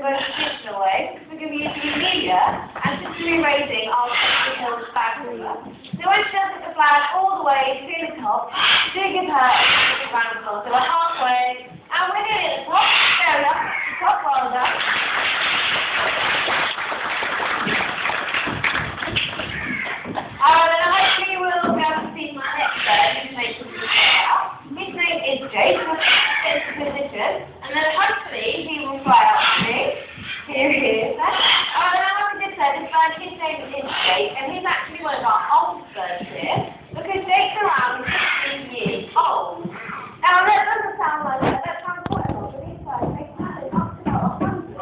most traditional way, because we're going to be using the media and simply raising our Chester Hills flag over. So when she does the flag all the way to the top, do give her a big round of applause. So we're halfway, and we're nearly at the top. There we are, the top, well done. And hopefully you will be able to see my next bird, whose name His name is Jake. We'll get into position, and then hopefully he will fly out to me. Here he is. And like I just said, this bird, his name is Jake, and he's actually one of our oldest birds here, because Jake's around 15 years old. Now that doesn't sound like that sounds quite a lot, but these birds, they can live up to about 100,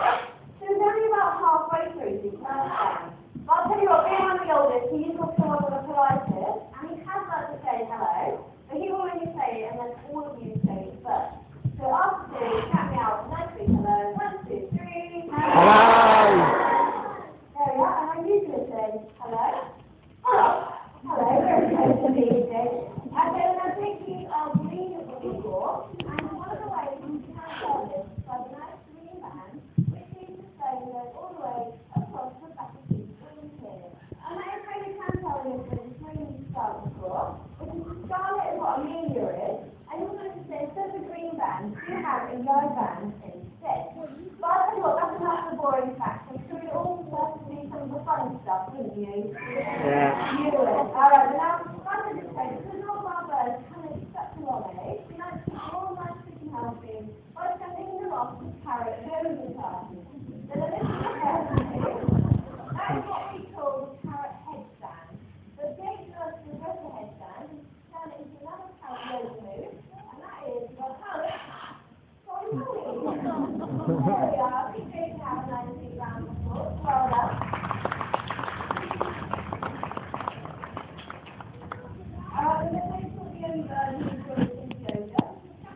so he's only about halfway through his lifespan. But I'll tell you what, being one of the oldest, he is also one of the politest, and he has learned to say hello, but he will only say it, and then all of you say it first. So after two, count me out nicely. Hello, 1, 2, 3. Hello. There we are, and I'm usually saying hello. Hello. Hello, very close to me, Jake. And then I'm thinking of green before, and one of the ways you can tell this is by the nice green band, which means the stone goes all the way across the back of his wings here. And that is how you can tell this with the green start before, because the scarlet is what Amelia is, and you're going to say instead of the green band, you have a yellow band instead. But I'll tell you what, that's enough of the boring facts. I'm sure you all want to do some of the fun stuff, wouldn't you? Yeah. You would. Alright, but now, like I just said, because all of our birds come in such a long age, we like to keep them all nice and healthy by sending them off to carrot nosing classes. So the little carrot that is what we call the carrot headstand. So Jake does the rest of the headstand and turn it into another carrot nosing move, and that is the carrot. Sorry, there we are. I think Jake can have a nice big round of applause. Well done. And then they put the only bird who enjoys it in yoga.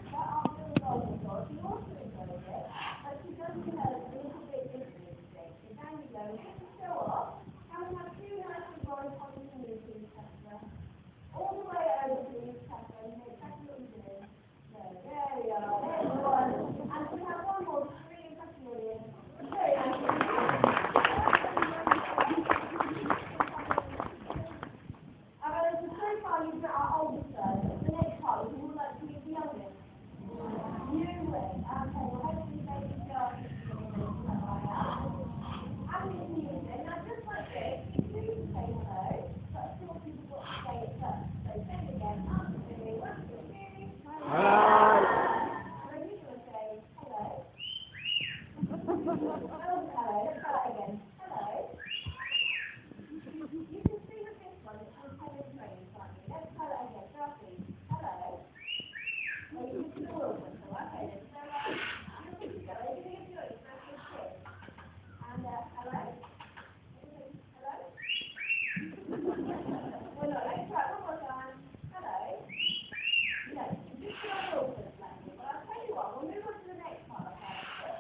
But after the golden sword, she also enjoys it, but she does it a little bit differently today. So down you go. Just to show off, and we have two nice and boring continuities, Chester. All the way over to East Chester, and make exactly what you did. So there we are. There's one. And we have one more to really impress the audience. Very nice. You've got our oldest bird. The next part, would you like to meet the youngest? You would. Okay, well, hopefully they can go up to the music. Now, just like this, you do say hello, but of course you've got to say it first. So say it again. After me, 1, 2, 3. Hello. When you're going to say hello. Hello. Let's try that again. Hello. You can see with this one, it's on heaven's rain, can't you? Let's try that again. Darcy, hello. Oh, you can see the world whistle. Okay, then. So, you're good to go. Are you going to do it? It's very good trick. And, hello? Hello? Well, no, let's try it one more time. Hello? No, just do a world whistle, Andy. But I'll tell you what, we'll move on to the next part of our book.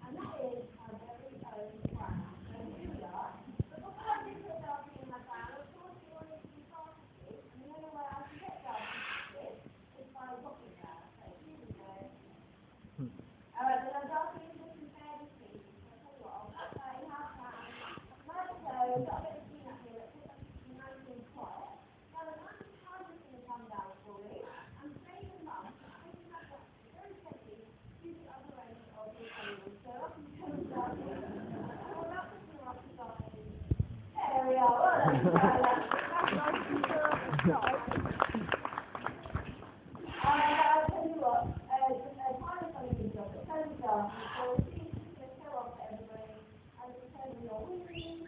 And that is our very own crown. So here we are. But before I do put Darcy in my crown, of course you want it to be Darcy. And the only way I can get Darcy to this is by rocking her. So here we go. Alright, then now Darcy is looking fairly sweet. So I'll tell you what, I'll put her in our crown. Like so, got a bit of steam up here, let's get her to be nice and quiet. Now the nice time is going to come down for me. And say the mum, I think you have that very gently to the other end of your table. So up and come Darcy. Well, that's looking like Darcy. There we are. Well done. I'll tell you what, Tyler's done a good job, but Tony's done. So she's just going to show off to everybody and just turn your wings.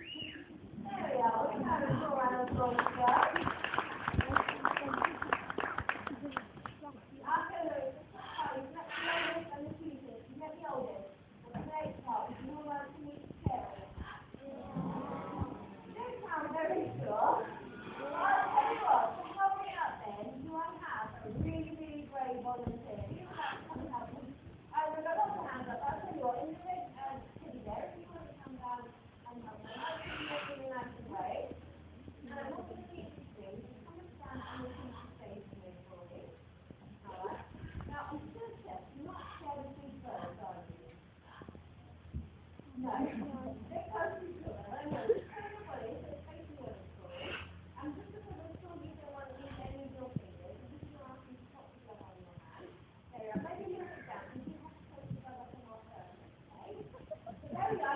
There we are. We're having a full round of applause as well. After the part, you get the youngest and the cutest. You get the oldest. And the next part, you all like to meet Carol. You don't sound very sure. Well, I'll tell you what, to help me out then, do I have a really, really brave volunteer? Who would like to come and help me? We've got lots of hands up. No. They're close to each other. I know. It's kind of funny. So it's facing one school. And just because I'm sure you don't want to use any of your fingers, I'm just going to ask you to pop the glove on your hand. There you are. Maybe you look it down. You do have to place the glove up on our first, okay? So there we go.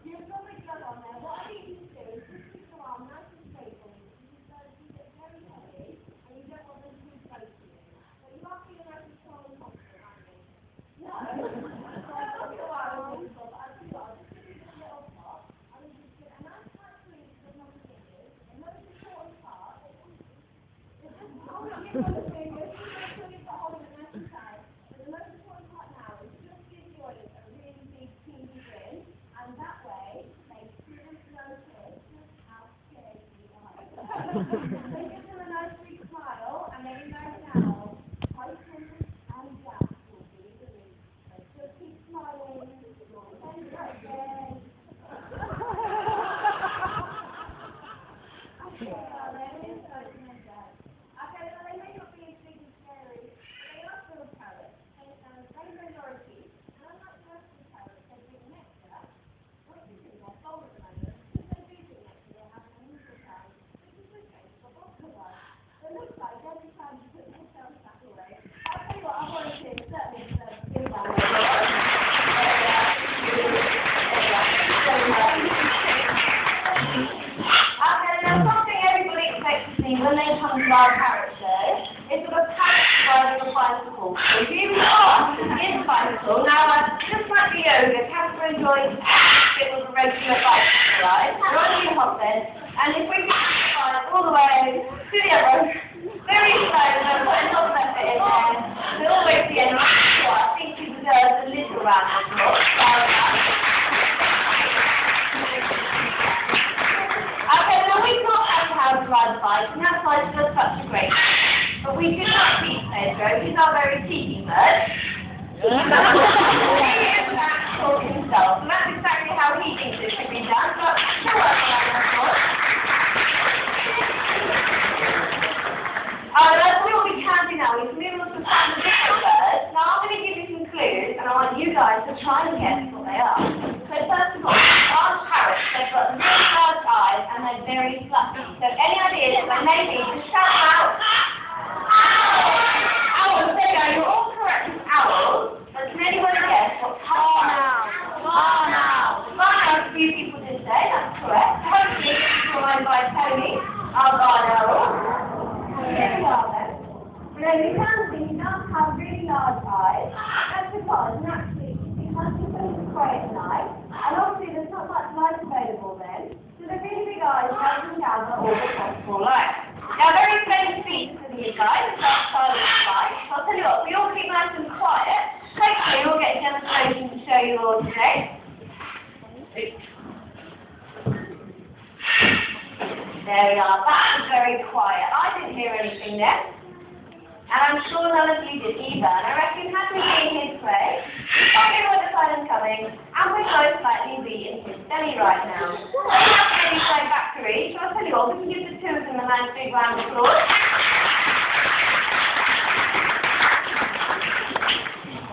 You've got the glove on there. What I need you to do is just keep your arm nice and straight for me. Because you get very heavy and you don't want them too close to you. But you are feeling nice and strong and confident, aren't you? No. The most important part now is just give joints a really big teeny grin, and that way they shouldn't notice just how scared you are. So give them a nice big smile, and then you know now, Tyson and Jack will be released. So just keep smiling, you'll send it right there. Okay, well, there it is, Tyson and Jack. Okay, well, they may not be as big and scary, but they are still parrots. They minority, and unlike the rest of the parrots, they drink nectar. What do you think? They're full at the moment. Because they do drink nectar, they have an unusual sound, which is good thing for vodka wine. It looks like every time you put yourself back away. I'll tell you what, I volunteer certainly to give that away. Okay, now something everybody expects to see when they come to our parrot show is sort of parrots riding a bicycle. So here we are in the bicycle. Now, just like the yoga, Casper enjoys a bit of a regular bicycle ride. We're on the hop then, and if we can ride all the way to the other, very slow, and not left it in there, so all the way to the end. I think he deserves a little round of applause. Okay, now we can't have how to ride the bike, and that's why it's just such a great thing. But we do not teach Pedro. He's our very cheeky bird. He is about to talk himself, and that's exactly how he thinks it should be done, but we'll work on that, of course. That's all we can do now. We can move on to some different birds. Now I'm going to give you some clues, and I want you guys to try and guess what they are. So first of all, our parrots, they've got really large eyes, and they're very fluffy. So any ideas what they may be, just shout them out. Owls, there you go, you're all correct with owls, but can anyone guess what kind of barn owl? Barn owl, a few people did say, that's correct. Hopefully this is provided by Tony, our barn owl. Here we are then. Now you can see he does have really large eyes. That's because naturally he has to put his quiet at night, and obviously there's not much light available then, so the really big eyes help him gather all the possible light. Now very famous features for these guys, that's silent spike. I'll tell you what, we all keep nice and quiet. Hopefully we'll get a demonstration to show you all today. There we are, that was very quiet. I didn't hear anything there. And I'm sure none of you did either. And I reckon had we been his place, we probably would have had him coming, and we'd most likely be in his belly right now. So we have maybe going back to each. So I'll tell you what, we can give the two of them a nice big round of applause.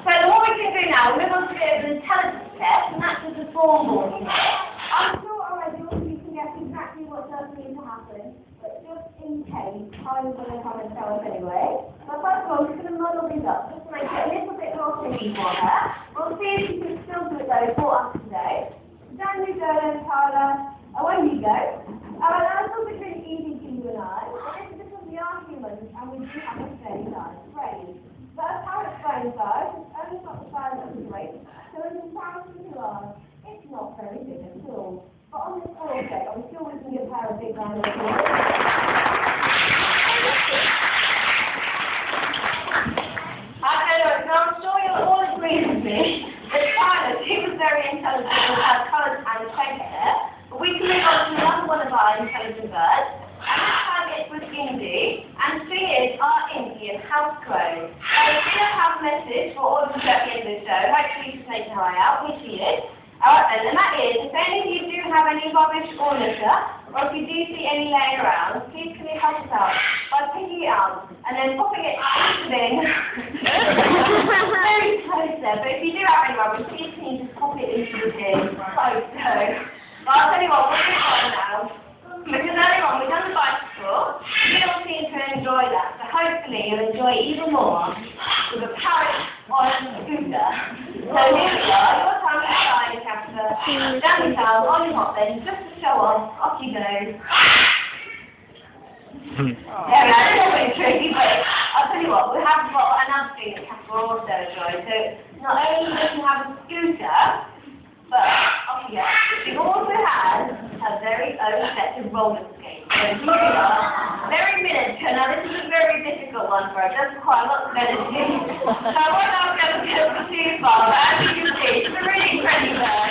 So what we can do now, we'll move on to a bit of an intelligence test, and that's just a form board here. I'm sure already all of you can guess exactly what does need to happen, but just in case, I'm going to come and tell us anyway. But first of all, we're just going to model these up, just to make it a little bit more tricky for her. We'll see if you can still do it though for us today. Down you go then, Tyler. Away you go. Now it's also really easy for you and I, but this is because we are humans and we do have a very large brain. But as parrot brains are, it's only got the size of the brain, so in comparison to ours, it's not very big at all. But on this oral check, I'm sure we can give her a big round of applause. Okay, look, now I'm sure you'll all agree with me that Tyler, she was very intelligent and had colours and shape hair, but we can move on to another one of our intelligent birds, and this time it's with Indy, and she is our Indian house crow. So we do have a message for all of you at the end of the show. Hopefully you can take her eye out. Here she is. Alright then, and that is, if any of you do have any rubbish or litter, or if you do see any laying around, please can you help us out by picking it up and then popping it into the bin. Very close there, but if you do have any rubbish, please can you just pop activity. But I'll tell you what, we'll do one now. Because earlier on we've done the bicycle, you all seem to enjoy that. So hopefully you'll enjoy even more with a parrot on a scooter. So here we are, your time to decide, Casper. Down your tail, on your hop then, just to show off you go. There we are, it's a little bit tricky, but I'll tell you what, we'll have another thing that Casper also enjoys. So not only does he have a scooter, but off you go. He also has a very own set of roller skates. So here we are, very miniature. Now this is a very difficult one for us. It does require lots of energy. So I won't ask them to go too far, but as you can see, it's a really pretty bird.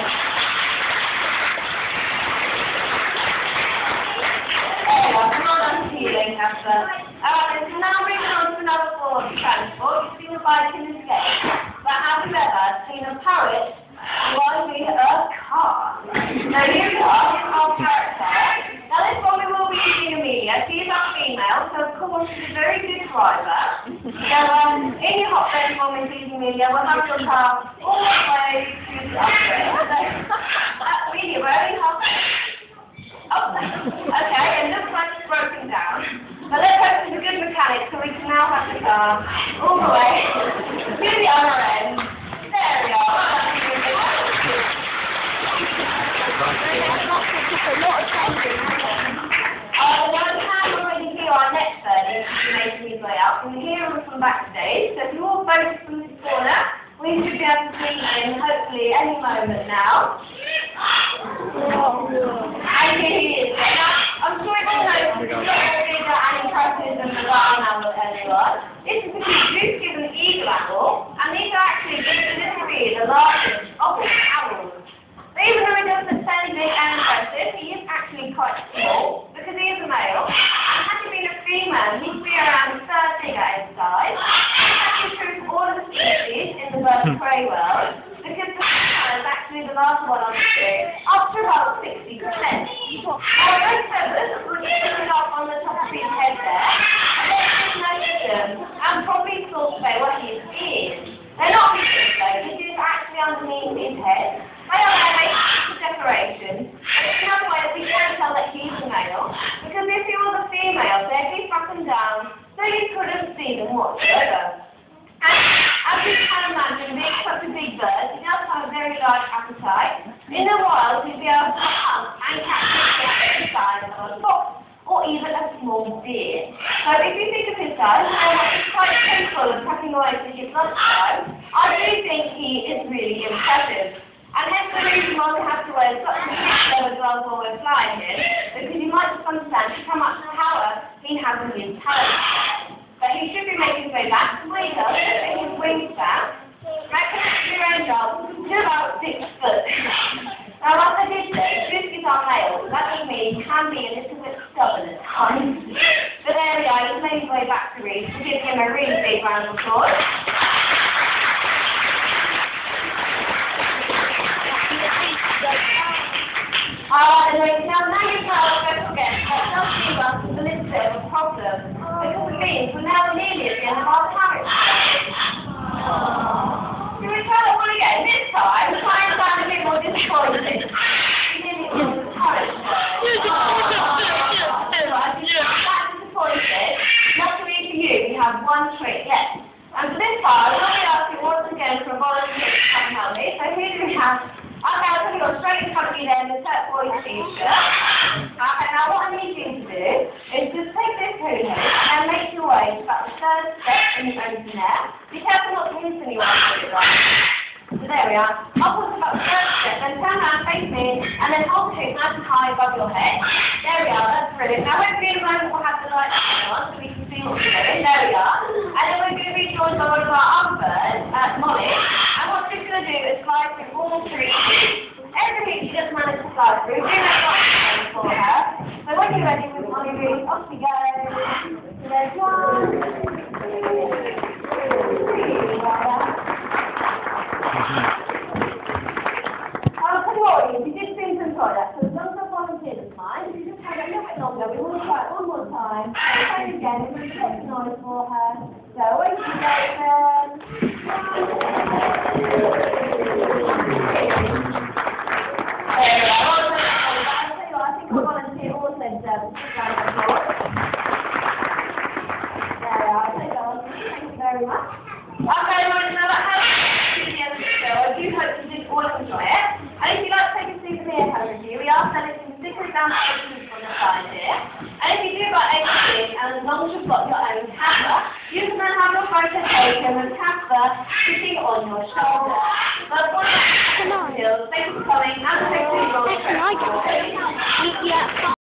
There we are, come on to you then, Casper. Alright, so now moving on to another form of transport. You've seen a bike and a skate. But have you ever seen a parrot driving a car? Now here we are, here's our parrot car. Now this one we will be using Amelia. She is our female, so of course she's a very good driver. So in your hot bed when we're using Amelia, we'll have your car all the way to the other end. So Amelia, we're only halfway. Oh, okay, it looks like it's broken down. But let's hope it's a good mechanic so we can now have the car all the way to the other end. There we are. Our next bird is making his way out. From here and from backstage. So if you all focus from this corner, we should be able to see him hopefully any moment now. And here he is. Now, I'm sure you all know he's a lot bigger and impressive than the lion owl earlier on. This is because Zeus gives an eagle owl, and these are actually considered to be the largest of all owls. But even though he does look fairly big and impressive, he is actually quite small because he is a male. And had he been a female, he'd be around a third bigger in size. That's actually true for all of the species in the bird of prey world, because the female is actually the last one on the tree, up to about 60%. Now those feathers would be coming up on the top of his head there, and then just notice them and probably sort of say what he is seeing. They're not visible though, this is actually underneath his head. They are there making for decoration. And it's another way that we can tell that he's a male, because if he was a female, they'd be up and down, so you couldn't see them whatsoever. And as you can imagine, being such a big bird, he does have a very large appetite. In the wild, he'd be able to hunt and catch the size of a fox, or even a small deer. So if you think of his size, he's quite capable of tucking away to his lunchtime. I do think he is really impressive. And hence the reason why we have to wear such a thick leather glove while we're flying him, because you might just understand how much power he has in his talons. But he should be making his way back to where he does, putting his wings down, reconnecting your own job to about 6 foot. Now, like I did say, Zeus is our male, so that does mean he can be a little bit stubborn at times. But there we are, he's made his way back to Reese. We'll give him a really big round of applause. Now you've don't forget, that does give us a little bit of a problem, because it means we're now nearly at the end of our parrot stage. Should we try that one again? This time, try and sound a bit more disappointed. We're nearly at the end of the parrot stage. That's disappointed. Luckily for you, we have one trick left. And for this part, we'll be asking once again for a volunteer to come and help me. So here we have. Okay, I'll put you straight in front of you then, the turquoise t-shirt. And now what I need you to do is just take this hood and make your way to about the third step in the open air. Be careful not to miss anyone with it right. So there we are. I'll put about the third step, then turn around, face me, and then hold the hood nice and high above your head. There we are, that's brilliant. Now hopefully in a moment we'll have the lights on so we can see what we're doing. There we are. And then we're going to be joined by one of our other birds, Molly. And what she's going to do is fly through all 3 hoops. Everything she just managed to fly through. We're going to for her. So when you're ready with Molly Reese, off we go. So there's 1, 2, 3, I'll tell you what, you did seem to enjoy that, so as long as I volunteered this time, if you just have a little bit longer, we want to try it one more time. Try it again, we're going to make a noise for her. So away she goes then. 1, 2, 3. Thank you very much. Okay, right, now that has been the end of the show. I do hope you did all enjoy it. And if you'd like to take a souvenir home with you, we are selling some stickers down the bottom on the side here. And if you do buy anything, and as long as you've got your own camera, you can then have your photo taken with Casper sitting on your shoulder. But for now, thank you for coming, and hopefully you'll